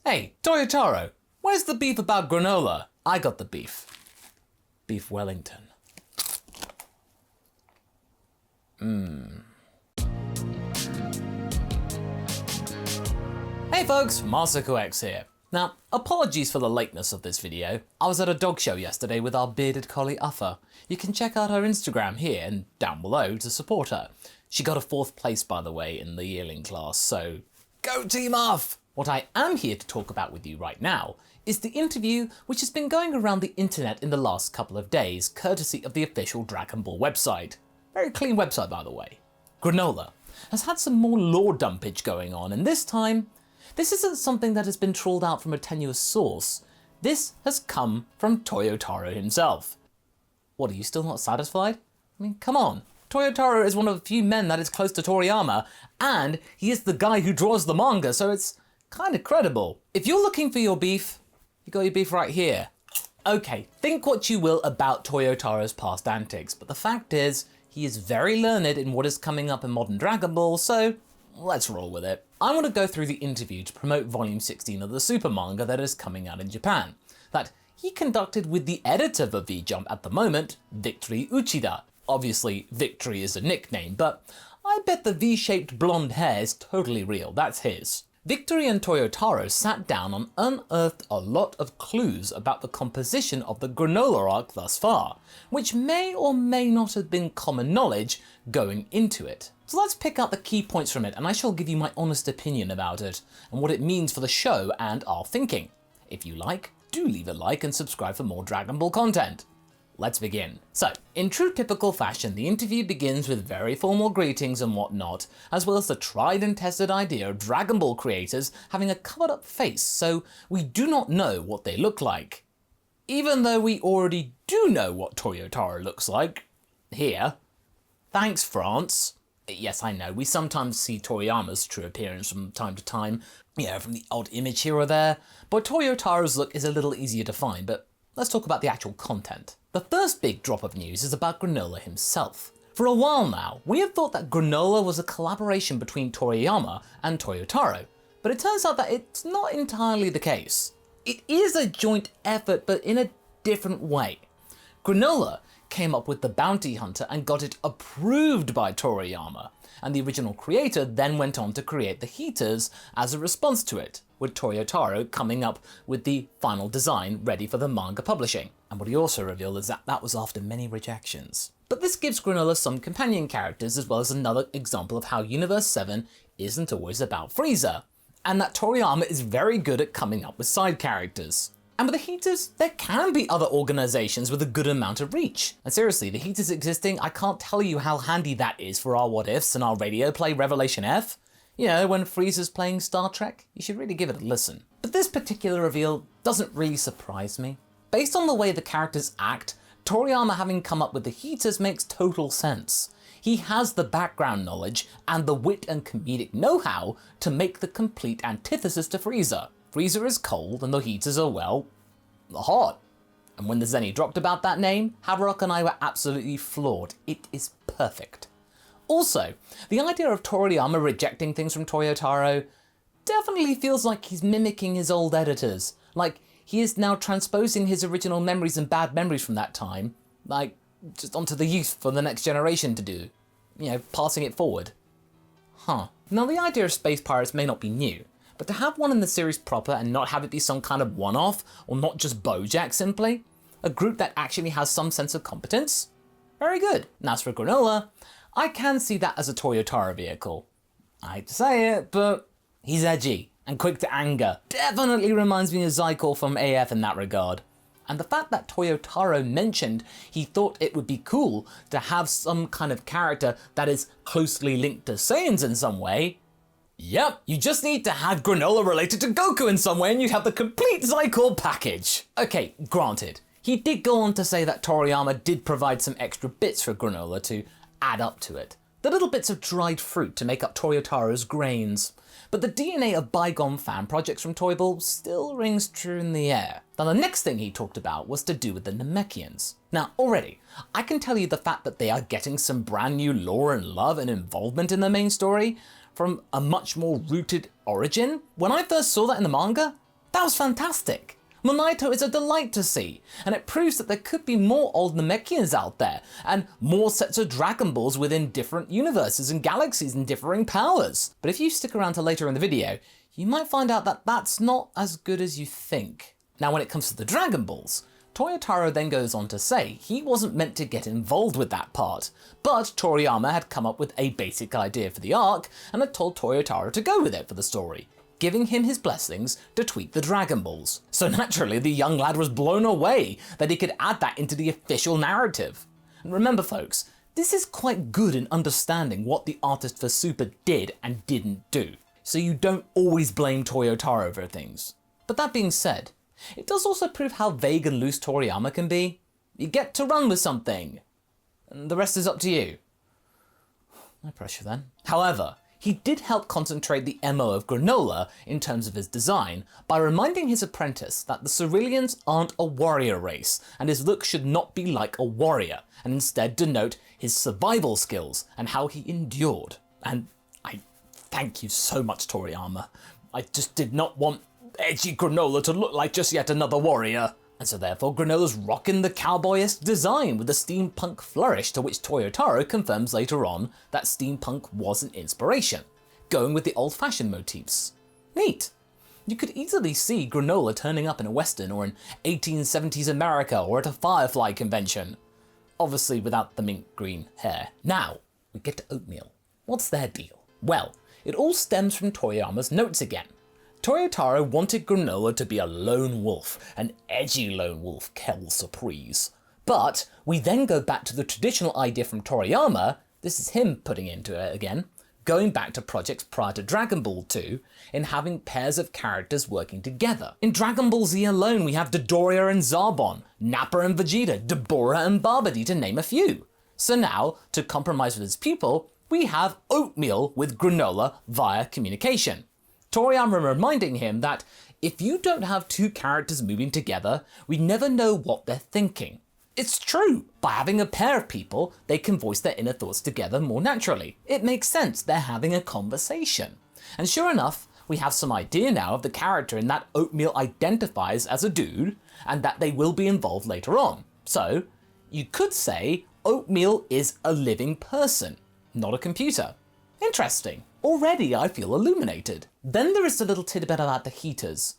Hey, Toyotaro, where's the beef about Granolah? I got the beef. Beef Wellington. Hey folks, MasakoX here. Now, apologies for the lateness of this video. I was at a dog show yesterday with our bearded collie Uffa. You can check out her Instagram here and down below to support her. She got a 4th place, by the way, in the yearling class, so go Team Uff! What I am here to talk about with you right now is the interview which has been going around the internet in the last couple of days, courtesy of the official Dragon Ball website. Very clean website, by the way. Granolah has had some more lore dumpage going on, and this time, this isn't something that has been trawled out from a tenuous source. This has come from Toyotaro himself. What, are you still not satisfied? I mean, come on. Toyotaro is one of the few men that is close to Toriyama, and he is the guy who draws the manga, so it's kind of credible. If you're looking for your beef, you got your beef right here. Okay, think what you will about Toyotaro's past antics, but the fact is, he is very learned in what is coming up in modern Dragon Ball, so let's roll with it. I want to go through the interview to promote volume 16 of the super manga that is coming out in Japan, that he conducted with the editor for V-Jump at the moment, Victory Uchida. Obviously, Victory is a nickname, but I bet the V-shaped blonde hair is totally real, that's his. Victory and Toyotaro sat down and unearthed a lot of clues about the composition of the Granolah arc thus far, which may or may not have been common knowledge going into it. So let's pick out the key points from it, and I shall give you my honest opinion about it, and what it means for the show and our thinking. If you like, do leave a like and subscribe for more Dragon Ball content. Let's begin. So, in true typical fashion, the interview begins with very formal greetings and whatnot, as well as the tried and tested idea of Dragon Ball creators having a covered up face, so we do not know what they look like. Even though we already do know what Toyotaro looks like. Here. Thanks, France. Yes, I know, we sometimes see Toriyama's true appearance from time to time, from the odd image here or there, but Toyotaro's look is a little easier to find, but let's talk about the actual content. The first big drop of news is about Granolah himself. For a while now, we have thought that Granolah was a collaboration between Toriyama and Toyotaro, but it turns out that it's not entirely the case. It is a joint effort, but in a different way. Granolah came up with the bounty hunter and got it approved by Toriyama, and the original creator then went on to create the Heeters as a response to it, with Toyotaro coming up with the final design ready for the manga publishing. And what he also revealed is that that was after many rejections. But this gives Granolah some companion characters, as well as another example of how Universe 7 isn't always about Frieza, and that Toriyama is very good at coming up with side characters. And with the Heeters, there can be other organizations with a good amount of reach. And seriously, the Heeters existing, I can't tell you how handy that is for our what ifs and our radio play Revelation F. You know, when Frieza's playing Star Trek, you should really give it a listen. But this particular reveal doesn't really surprise me. Based on the way the characters act, Toriyama having come up with the Heeters makes total sense. He has the background knowledge and the wit and comedic know-how to make the complete antithesis to Frieza. Frieza is cold and the Heeters are, well, hot. And when the Zenny dropped about that name, Haverock and I were absolutely floored. It is perfect. Also, the idea of Toriyama rejecting things from Toyotaro definitely feels like he's mimicking his old editors. Like, he is now transposing his original memories and bad memories from that time, like, just onto the youth for the next generation to do. Passing it forward. Huh. Now, the idea of space pirates may not be new, but to have one in the series proper and not have it be some kind of one-off, or not just BoJack simply, a group that actually has some sense of competence, very good. And as for Granolah, I can see that as a Toyotaro vehicle. I hate to say it, but he's edgy and quick to anger. Definitely reminds me of Zykel from AF in that regard. And the fact that Toyotaro mentioned he thought it would be cool to have some kind of character that is closely linked to Saiyans in some way. Yep, you just need to have Granolah related to Goku in some way and you'd have the complete Zykel package. Okay, granted, he did go on to say that Toriyama did provide some extra bits for Granolah to add up to it. The little bits of dried fruit to make up Toyotaro's grains. But the DNA of bygone fan projects from Toy Ball still rings true in the air. Now the next thing he talked about was to do with the Namekians. Now already, I can tell you the fact that they are getting some brand new lore and love and involvement in the main story from a much more rooted origin. When I first saw that in the manga, That was fantastic. Monaito is a delight to see, and it proves that there could be more old Namekians out there, and more sets of Dragon Balls within different universes and galaxies and differing powers. But if you stick around to later in the video, you might find out that that's not as good as you think. Now when it comes to the Dragon Balls, Toyotaro then goes on to say he wasn't meant to get involved with that part, but Toriyama had come up with a basic idea for the arc and had told Toyotaro to go with it for the story, giving him his blessings to tweak the Dragon Balls. So naturally, the young lad was blown away that he could add that into the official narrative. And remember folks, this is quite good in understanding what the artist for Super did and didn't do, so you don't always blame Toyotaro for things. But that being said, it does also prove how vague and loose Toriyama can be. You get to run with something, and the rest is up to you. No pressure then. However, he did help concentrate the MO of Granolah in terms of his design by reminding his apprentice that the Ceruleans aren't a warrior race and his look should not be like a warrior and instead denote his survival skills and how he endured. And I thank you so much, Toriyama. I just did not want edgy Granolah to look like just yet another warrior. And so therefore Granolah's rocking the cowboy-esque design with the steampunk flourish, to which Toyotaro confirms later on that steampunk was an inspiration, going with the old-fashioned motifs. Neat. You could easily see Granolah turning up in a western or in 1870s America or at a Firefly convention. Obviously without the mint green hair. Now, we get to oatmeal. What's their deal? Well, it all stems from Toriyama's notes again. Toyotaro wanted Granolah to be a lone wolf, an edgy lone wolf, quelle surprise. But we then go back to the traditional idea from Toriyama, this is him putting into it again, going back to projects prior to Dragon Ball 2, in having pairs of characters working together. In Dragon Ball Z alone we have Dodoria and Zarbon, Nappa and Vegeta, Deborah and Babidi to name a few. So now, to compromise with his pupil, we have oatmeal with Granolah via communication. Toriyama reminding him that if you don't have two characters moving together, we never know what they're thinking. It's true. By having a pair of people, they can voice their inner thoughts together more naturally. It makes sense, they're having a conversation. And sure enough, we have some idea now of the character in that Oatmeal identifies as a dude, and that they will be involved later on. So, you could say Oatmeal is a living person, not a computer. Interesting. Already I feel illuminated. Then there is the little tidbit about the Heeters.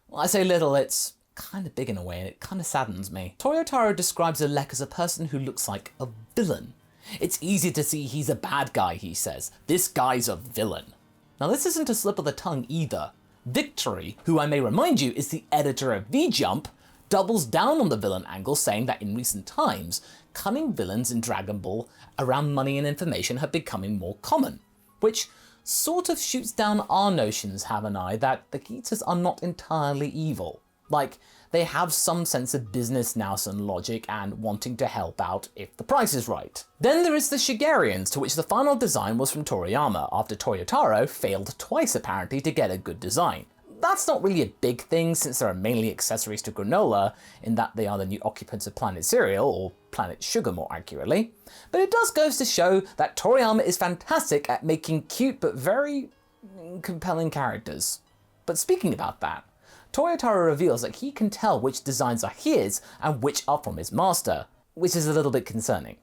Well, I say little, it's kind of big in a way and it kind of saddens me. Toyotaro describes Alec as a person who looks like a villain. It's easy to see he's a bad guy, he says. This guy's a villain. Now this isn't a slip of the tongue either. Victory, who I may remind you is the editor of V-Jump, doubles down on the villain angle, saying that in recent times, cunning villains in Dragon Ball around money and information have becoming more common, which sort of shoots down our notions, haven't I, that the Heeters are not entirely evil. Like, they have some sense of business nous and logic and wanting to help out if the price is right. Then there is the Shigerians, to which the final design was from Toriyama, after Toyotaro failed twice apparently to get a good design. That's not really a big thing since they are mainly accessories to Granolah, in that they are the new occupants of Planet Cereal, or Planet Sugar more accurately. But it does go to show that Toriyama is fantastic at making cute but very compelling characters. But speaking about that, Toyotaro reveals that he can tell which designs are his and which are from his master, which is a little bit concerning.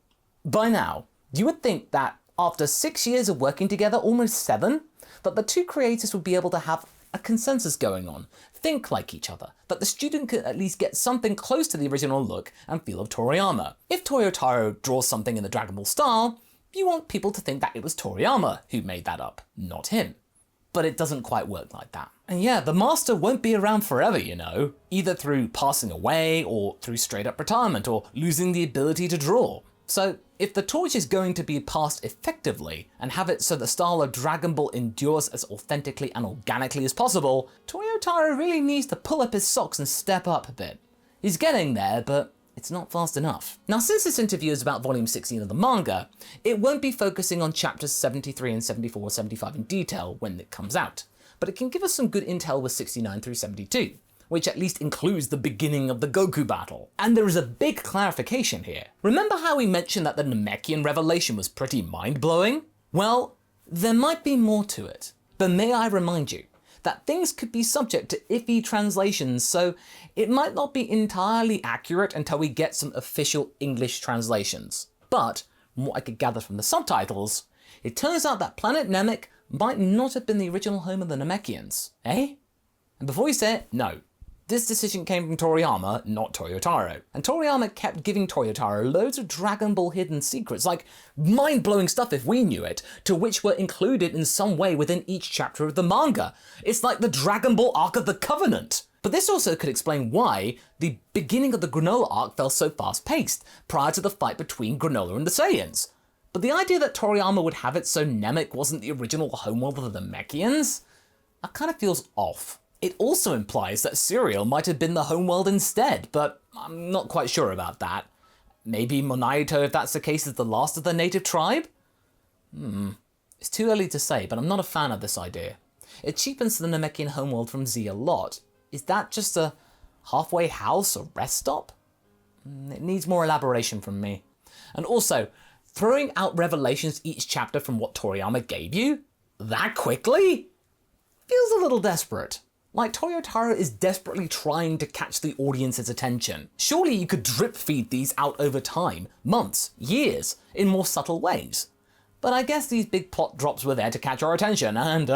By now, you would think that after 6 years of working together, almost 7, that the two creators would be able to have a consensus going on, think like each other, that the student could at least get something close to the original look and feel of Toriyama. If Toyotaro draws something in the Dragon Ball style, you want people to think that it was Toriyama who made that up, not him. But it doesn't quite work like that. And yeah, the master won't be around forever, you know, either through passing away or through straight up retirement or losing the ability to draw. So if the torch is going to be passed effectively and have it so the style of Dragon Ball endures as authentically and organically as possible, Toyotaro really needs to pull up his socks and step up a bit. He's getting there, but it's not fast enough. Now, since this interview is about volume 16 of the manga, it won't be focusing on chapters 73 and 74 or 75 in detail when it comes out, but it can give us some good intel with 69 through 72. Which at least includes the beginning of the Goku battle. And there is a big clarification here. Remember how we mentioned that the Namekian revelation was pretty mind-blowing? Well, there might be more to it. But may I remind you that things could be subject to iffy translations, so it might not be entirely accurate until we get some official English translations. But from what I could gather from the subtitles, it turns out that planet Namek might not have been the original home of the Namekians, eh? And before you say it, no. This decision came from Toriyama, not Toyotaro. And Toriyama kept giving Toyotaro loads of Dragon Ball hidden secrets, like mind-blowing stuff if we knew it, to which were included in some way within each chapter of the manga. It's like the Dragon Ball arc of the Covenant. But this also could explain why the beginning of the Granolah arc felt so fast-paced, prior to the fight between Granolah and the Saiyans. But the idea that Toriyama would have it so Namek wasn't the original homeworld of the Namekians, that kind of feels off. It also implies that Cereal might have been the homeworld instead, but I'm not quite sure about that. Maybe Monaito, if that's the case, is the last of the native tribe? It's too early to say, but I'm not a fan of this idea. It cheapens the Namekian homeworld from Z a lot. Is that just a halfway house or rest stop? It needs more elaboration from me. And also, throwing out revelations each chapter from what Toriyama gave you? That quickly? Feels a little desperate. Like Toyotaro is desperately trying to catch the audience's attention. Surely you could drip feed these out over time, months, years, in more subtle ways. But I guess these big plot drops were there to catch our attention, and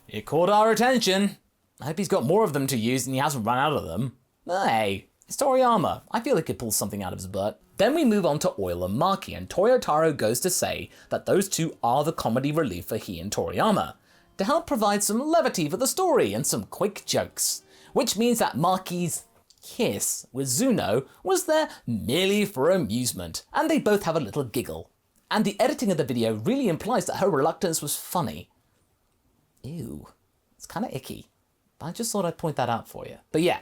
it caught our attention. I hope he's got more of them to use and he hasn't run out of them. Hey, it's Toriyama. I feel he could pull something out of his butt. Then we move on to Oil and Maki, and Toyotaro goes to say that those two are the comedy relief for he and Toriyama, to help provide some levity for the story and some quick jokes. Which means that Maki's kiss with Zuno was there merely for amusement, and they both have a little giggle. And the editing of the video really implies that her reluctance was funny. Ew, it's kind of icky. But I just thought I'd point that out for you. But yeah,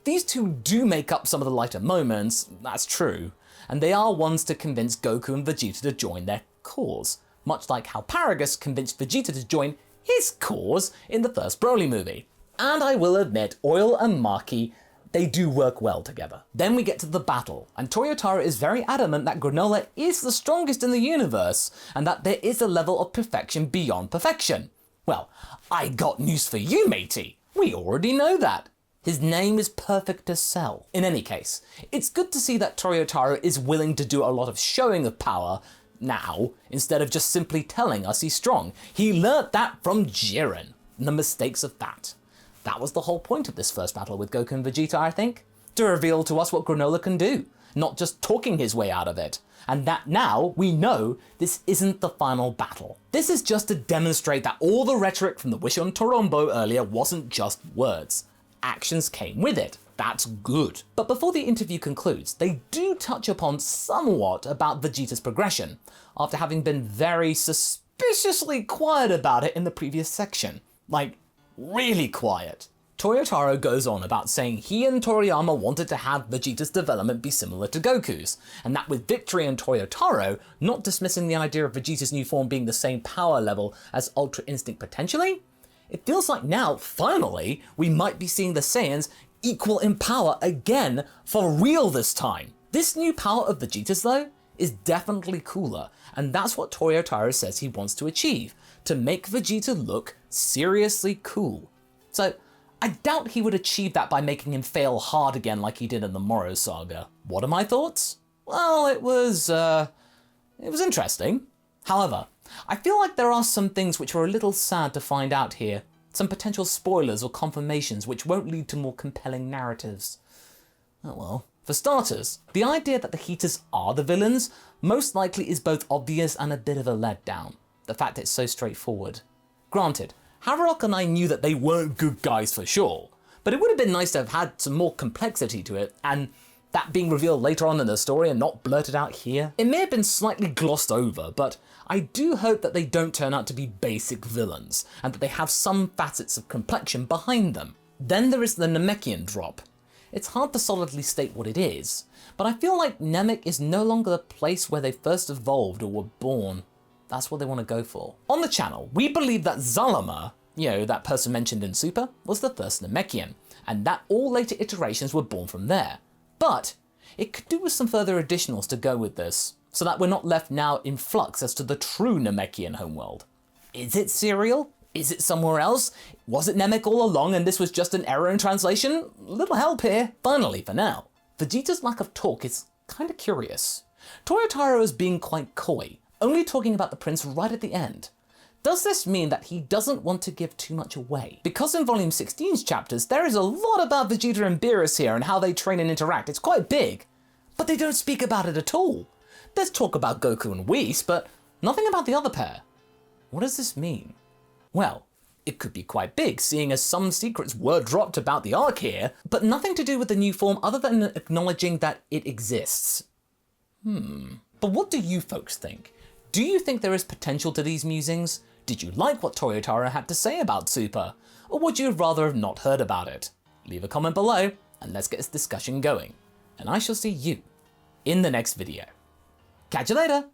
these two do make up some of the lighter moments, that's true, and they are ones to convince Goku and Vegeta to join their cause, much like how Paragus convinced Vegeta to join his cause in the first Broly movie. And I will admit, Oil and Maki, they do work well together. Then we get to the battle, and Toyotaro is very adamant that Granolah is the strongest in the universe, and that there is a level of perfection beyond perfection. Well, I got news for you, matey. We already know that. His name is perfect as Cell. In any case, it's good to see that Toyotaro is willing to do a lot of showing of power now, instead of just simply telling us he's strong. He learnt that from Jiren, and the mistakes of that. That was the whole point of this first battle with Goku and Vegeta, I think. To reveal to us what Granolah can do, not just talking his way out of it. And that now we know this isn't the final battle. This is just to demonstrate that all the rhetoric from the Wish on Torombo earlier wasn't just words. Actions came with it. That's good. But before the interview concludes, they do touch upon somewhat about Vegeta's progression, after having been very suspiciously quiet about it in the previous section. Like, really quiet. Toyotaro goes on about saying he and Toriyama wanted to have Vegeta's development be similar to Goku's, and that with Victory and Toyotaro not dismissing the idea of Vegeta's new form being the same power level as Ultra Instinct potentially, it feels like now, finally, we might be seeing the Saiyans equal in power again, for real this time. This new power of Vegeta's though, is definitely cooler, and that's what Toyotaro says he wants to achieve, to make Vegeta look seriously cool. So, I doubt he would achieve that by making him fail hard again like he did in the Moro saga. What are my thoughts? Well, it was interesting. However, I feel like there are some things which are a little sad to find out here. Some potential spoilers or confirmations which won't lead to more compelling narratives. Oh well. For starters, the idea that the Heeters are the villains most likely is both obvious and a bit of a letdown. The fact it's so straightforward. Granted, Haverock and I knew that they weren't good guys for sure, but it would have been nice to have had some more complexity to it, and that being revealed later on in the story and not blurted out here. It may have been slightly glossed over, but I do hope that they don't turn out to be basic villains, and that they have some facets of complexion behind them. Then there is the Namekian drop. It's hard to solidly state what it is, but I feel like Namek is no longer the place where they first evolved or were born. That's what they want to go for. On the channel, we believe that Zalama, that person mentioned in Super, was the first Namekian, and that all later iterations were born from there. But it could do with some further additionals to go with this, so that we're not left now in flux as to the true Namekian homeworld. Is it Cereal? Is it somewhere else? Was it Namek all along and this was just an error in translation? Little help here. Finally, for now, Vegeta's lack of talk is kinda curious. Toyotaro is being quite coy, only talking about the prince right at the end. Does this mean that he doesn't want to give too much away? Because in Volume 16's chapters, there is a lot about Vegeta and Beerus here and how they train and interact. It's quite big, but they don't speak about it at all. There's talk about Goku and Whis, but nothing about the other pair. What does this mean? Well, it could be quite big, seeing as some secrets were dropped about the arc here, but nothing to do with the new form other than acknowledging that it exists. But what do you folks think? Do you think there is potential to these musings? Did you like what Toyotaro had to say about Super? Or would you rather have not heard about it? Leave a comment below and let's get this discussion going. And I shall see you in the next video. Catch you later!